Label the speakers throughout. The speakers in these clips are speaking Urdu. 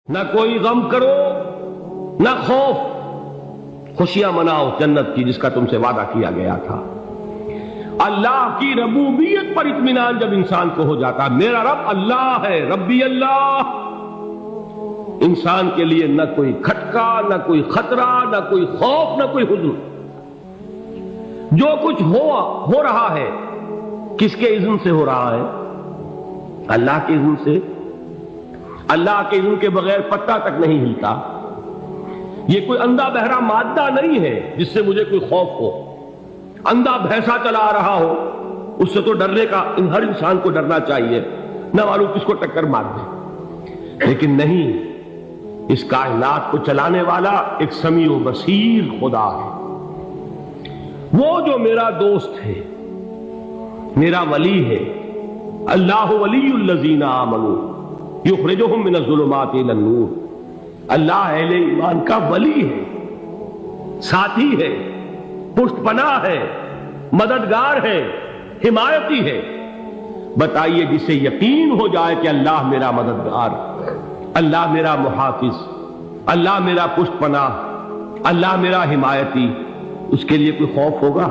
Speaker 1: نہ کوئی غم کرو نہ خوف، خوشیاں مناؤ جنت کی جس کا تم سے وعدہ کیا گیا تھا۔ اللہ کی ربوبیت پر اطمینان جب انسان کو ہو جاتا، میرا رب اللہ ہے، ربی اللہ، انسان کے لیے نہ کوئی کھٹکا، نہ کوئی خطرہ، نہ کوئی خوف، نہ کوئی حزن۔ جو کچھ ہو رہا ہے کس کے اذن سے ہو رہا ہے؟ اللہ کے اذن سے۔ اللہ کے اذن کے بغیر پتا تک نہیں ہلتا۔ یہ کوئی اندھا بہرا مادہ نہیں ہے جس سے مجھے کوئی خوف ہو۔ اندھا بھینسا چلا آ رہا ہو اس سے تو ڈرنے کا ہر انسان کو ڈرنا چاہیے، نہ معلوم کس کو ٹکر مار دے۔ لیکن نہیں، اس کائنات کو چلانے والا ایک سمیع و بصیر خدا ہے، وہ جو میرا دوست ہے، میرا ولی ہے۔ اللہ ولی الذین آمنوا یخرجہم من الظلمات الی النور۔ اللہ اہل ایمان کا ولی ہے، ساتھی ہے، پشت پناہ ہے، مددگار ہے، حمایتی ہے۔ بتائیے جسے یقین ہو جائے کہ اللہ میرا مددگار، اللہ میرا محافظ، اللہ میرا پشت پناہ، اللہ میرا حمایتی، اس کے لیے کوئی خوف ہوگا؟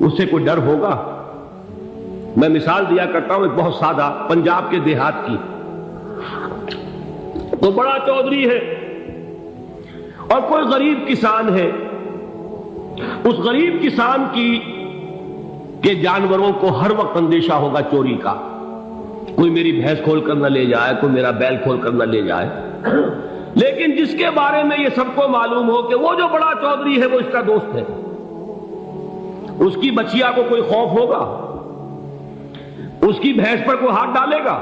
Speaker 1: اس سے کوئی ڈر ہوگا؟ میں مثال دیا کرتا ہوں ایک بہت سادہ، پنجاب کے دیہات کی۔ تو بڑا چودھری ہے اور کوئی غریب کسان ہے۔ اس غریب کسان کے جانوروں کو ہر وقت اندیشہ ہوگا چوری کا، کوئی میری بھینس کھول کر نہ لے جائے، کوئی میرا بیل کھول کر نہ لے جائے۔ لیکن جس کے بارے میں یہ سب کو معلوم ہو کہ وہ جو بڑا چودھری ہے وہ اس کا دوست ہے، اس کی بچیا کو کوئی خوف ہوگا؟ اس کی بھینس پر کوئی ہاتھ ڈالے گا؟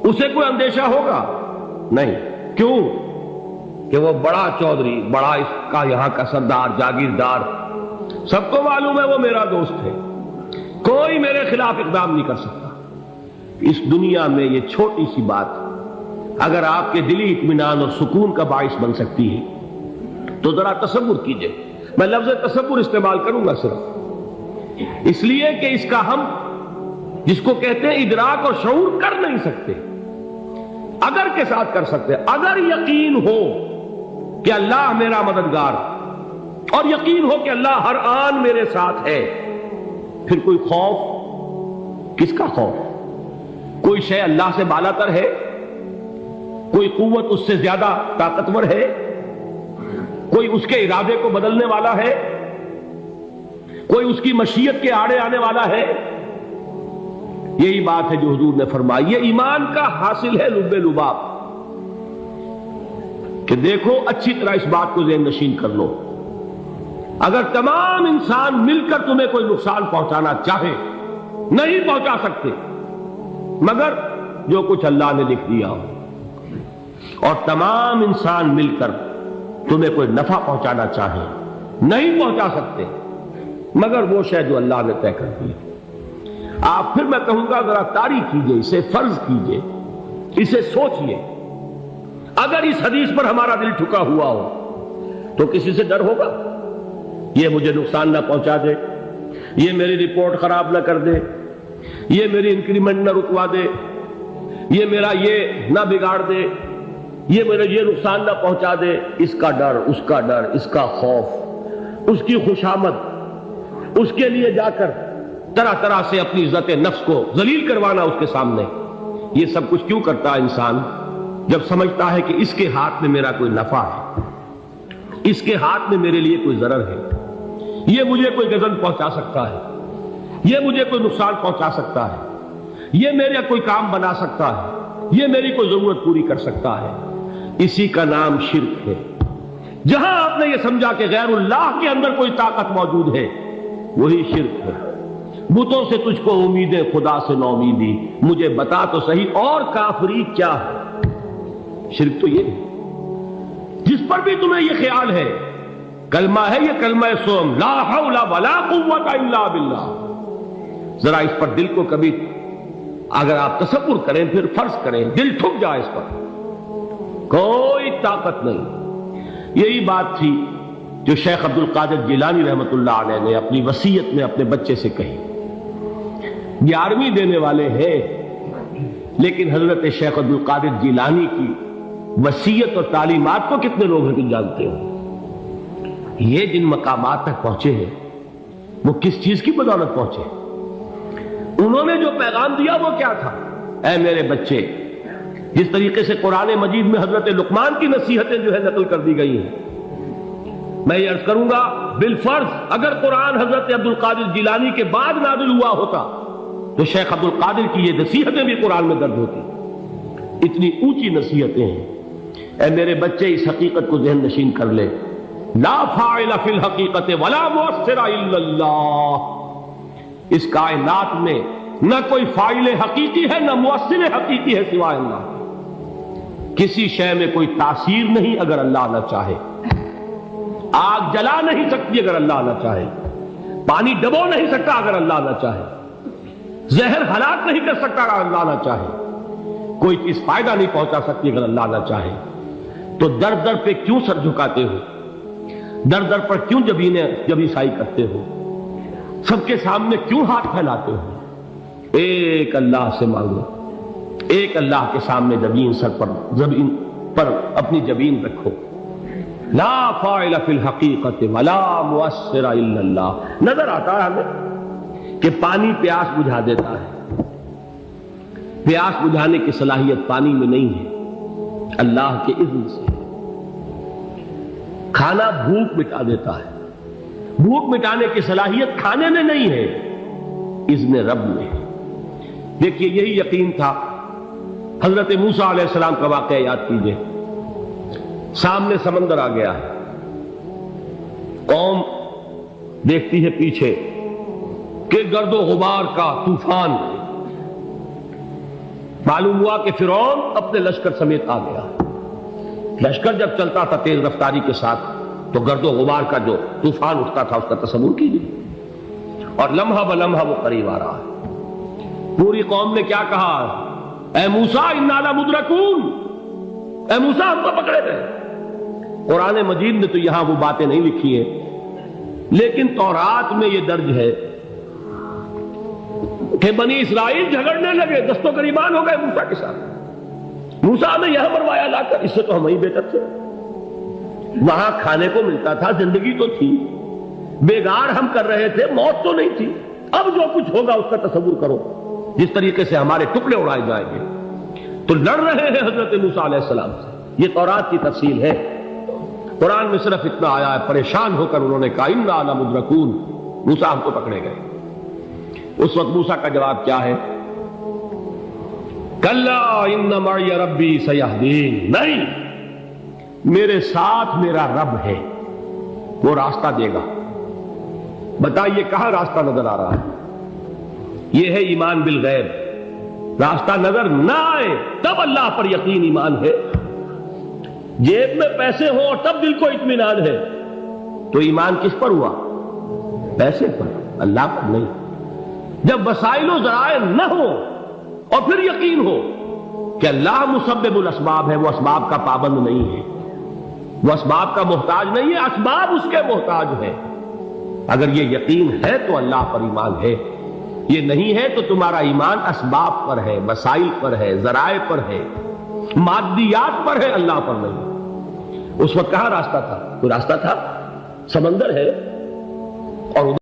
Speaker 1: اسے کوئی اندیشہ ہوگا؟ نہیں۔ کیوں؟ کہ وہ بڑا چودھری، بڑا اس کا یہاں کا سردار، جاگیردار، سب کو معلوم ہے وہ میرا دوست ہے، کوئی میرے خلاف اقدام نہیں کر سکتا۔ اس دنیا میں یہ چھوٹی سی بات اگر آپ کے دلی اطمینان اور سکون کا باعث بن سکتی ہے تو ذرا تصور کیجئے۔ میں لفظ تصور استعمال کروں گا صرف اس لیے کہ اس کا ہم جس کو کہتے ہیں ادراک اور شعور کر نہیں سکتے، اگر کے ساتھ کر سکتے۔ اگر یقین ہو کہ اللہ میرا مددگار اور یقین ہو کہ اللہ ہر آن میرے ساتھ ہے، پھر کوئی خوف؟ کس کا خوف؟ کوئی شے اللہ سے بالا تر ہے؟ کوئی قوت اس سے زیادہ طاقتور ہے؟ کوئی اس کے ارادے کو بدلنے والا ہے؟ کوئی اس کی مشیت کے آڑے آنے والا ہے؟ یہی بات ہے جو حضور نے فرمائی، یہ ایمان کا حاصل ہے لب لباب، کہ دیکھو اچھی طرح اس بات کو ذہن نشین کر لو، اگر تمام انسان مل کر تمہیں کوئی نقصان پہنچانا چاہے نہیں پہنچا سکتے، مگر جو کچھ اللہ نے لکھ دیا ہو، اور تمام انسان مل کر تمہیں کوئی نفع پہنچانا چاہے نہیں پہنچا سکتے، مگر وہ شے جو اللہ نے طے کر دی۔ آپ پھر میں کہوں گا ذرا طاری کیجئے، اسے فرض کیجئے، اسے سوچئے۔ اگر اس حدیث پر ہمارا دل ٹھکا ہوا ہو تو کسی سے ڈر ہوگا؟ یہ مجھے نقصان نہ پہنچا دے، یہ میری رپورٹ خراب نہ کر دے، یہ میری انکریمنٹ نہ رکوا دے، یہ میرا یہ نہ بگاڑ دے، یہ میرا یہ نقصان نہ پہنچا دے۔ اس کا ڈر، اس کا ڈر، اس کا خوف، اس کی خوشامد، اس کے لیے جا کر طرح طرح سے اپنی عزت نفس کو ذلیل کروانا اس کے سامنے، یہ سب کچھ کیوں کرتا ہے انسان؟ جب سمجھتا ہے کہ اس کے ہاتھ میں میرا کوئی نفع ہے، اس کے ہاتھ میں میرے لیے کوئی ضرر ہے، یہ مجھے کوئی غضب پہنچا سکتا ہے، یہ مجھے کوئی نقصان پہنچا سکتا ہے، یہ میرا کوئی کام بنا سکتا ہے، یہ میری کوئی ضرورت پوری کر سکتا ہے، اسی کا نام شرک ہے۔ جہاں آپ نے یہ سمجھا کہ غیر اللہ کے اندر کوئی طاقت موجود ہے، وہی شرک ہے۔ بتوں سے تجھ کو امید ہے، خدا سے نو امیدی، مجھے بتا تو صحیح اور کافری کیا ہے؟ شرک تو یہ ہے جس پر بھی تمہیں یہ خیال ہے، کلمہ ہے یہ کلمہ سوم، لا حول ولا قوت الا باللہ، ذرا اس پر دل کو کبھی اگر آپ تصور کریں، پھر فرض کریں، دل ٹھک جائے اس پر، کوئی طاقت نہیں۔ یہی بات تھی جو شیخ عبد القادر جیلانی رحمۃ اللہ علیہ نے اپنی وصیت میں اپنے بچے سے کہی۔ 11ویں دینے والے ہیں لیکن حضرت شیخ عبد القادر جیلانی کی وصیت اور تعلیمات کو کتنے لوگ ہیں تم جانتے ہو؟ یہ جن مقامات تک پہنچے ہیں وہ کس چیز کی بدولت پہنچے؟ انہوں نے جو پیغام دیا وہ کیا تھا؟ اے میرے بچے، جس طریقے سے قرآن مجید میں حضرت لقمان کی نصیحتیں جو ہے نقل کر دی گئی ہیں، میں یہ عرض کروں گا بالفرض اگر قرآن حضرت عبد القادر جیلانی کے بعد نازل ہوا ہوتا تو شیخ عبد القادر کی یہ نصیحتیں بھی قرآن میں درج ہوتی۔ اتنی اونچی نصیحتیں ہیں۔ اے میرے بچے، اس حقیقت کو ذہن نشین کر لے، لا فاعل فی الحقیقت ولا مؤثر الا اللہ۔ اس کائنات میں نہ کوئی فاعل حقیقی ہے نہ مؤثر حقیقی ہے سوائے اللہ۔ کسی شے میں کوئی تاثیر نہیں اگر اللہ نہ چاہے۔ آگ جلا نہیں سکتی اگر اللہ نہ چاہے، پانی ڈبو نہیں سکتا اگر اللہ نہ چاہے، زہر ہلاک نہیں کر سکتا اگر اللہ نہ چاہے، کوئی چیز فائدہ نہیں پہنچا سکتی اگر اللہ نہ چاہے۔ تو در در پہ کیوں سر جھکاتے ہو؟ در در پر کیوں جبیں سائی کرتے ہو؟ سب کے سامنے کیوں ہاتھ پھیلاتے ہو؟ ایک اللہ سے مانگو، ایک اللہ کے سامنے زمین پر اپنی جبین رکھو۔ لا فاعل فی الحقیقت ولا مؤثر الا اللہ۔ نظر آتا ہے ہمیں کہ پانی پیاس بجھا دیتا ہے، پیاس بجھانے کی صلاحیت پانی میں نہیں ہے، اللہ کے اذن سے۔ کھانا بھوک مٹا دیتا ہے، بھوک مٹانے کی صلاحیت کھانے میں نہیں ہے، اذن رب میں ہے۔ دیکھیے یہی یقین تھا حضرت موسیٰ علیہ السلام کا واقعہ یاد کیجئے۔ سامنے سمندر آ گیا ہے، قوم دیکھتی ہے پیچھے کہ گرد و غبار کا طوفان، معلوم ہوا کہ فرعون اپنے لشکر سمیت آ گیا۔ لشکر جب چلتا تھا تیز رفتاری کے ساتھ تو گرد و غبار کا جو طوفان اٹھتا تھا اس کا تصور کیجیے، اور لمحہ بلمحہ وہ قریب آ رہا ہے۔ پوری قوم نے کیا کہا؟ اے موسیٰ انا لمدرکون، اے موسیٰ ہم کو پکڑے گئے۔ قرآن مجید نے تو یہاں وہ باتیں نہیں لکھی ہیں، لیکن تورات میں یہ درج ہے کہ بنی اسرائیل جھگڑنے لگے، دست و گریبان ہو گئے موسیٰ کے ساتھ۔ موسیٰ نے یہاں مروایا لا کر، اس سے تو ہم ہی بہتر تھے، وہاں کھانے کو ملتا تھا، زندگی تو تھی، بیگار ہم کر رہے تھے، موت تو نہیں تھی۔ اب جو کچھ ہوگا اس کا تصور کرو، جس طریقے سے ہمارے ٹکڑے اڑائے جائیں گے۔ تو لڑ رہے ہیں حضرت موسیٰ علیہ السلام سے، یہ تورات کی تفصیل ہے۔ قرآن میں صرف اتنا آیا ہے، پریشان ہو کر انہوں نے کہا انا لمدرکون، موسیٰ ہم کو پکڑے گئے۔ اس وقت موسیٰ کا جواب کیا ہے؟ کلا ان معی ربی سیہدین، نہیں، میرے ساتھ میرا رب ہے، وہ راستہ دے گا۔ بتائیے کہاں راستہ نظر آ رہا ہے؟ یہ ہے ایمان بالغیب۔ راستہ نظر نہ آئے تب اللہ پر یقین ایمان ہے۔ جیب میں پیسے ہوں اور تب دل کو اطمینان ہے تو ایمان کس پر ہوا؟ پیسے پر، اللہ پر نہیں۔ جب وسائل و ذرائع نہ ہو اور پھر یقین ہو کہ اللہ مسبب الاسباب ہے، وہ اسباب کا پابند نہیں ہے، وہ اسباب کا محتاج نہیں ہے، اسباب اس کے محتاج ہے۔ اگر یہ یقین ہے تو اللہ پر ایمان ہے، یہ نہیں ہے تو تمہارا ایمان اسباب پر ہے، وسائل پر ہے، ذرائع پر ہے، مادیات پر ہے، اللہ پر نہیں۔ اس وقت کہاں راستہ تھا؟ کوئی راستہ تھا؟ سمندر ہے اور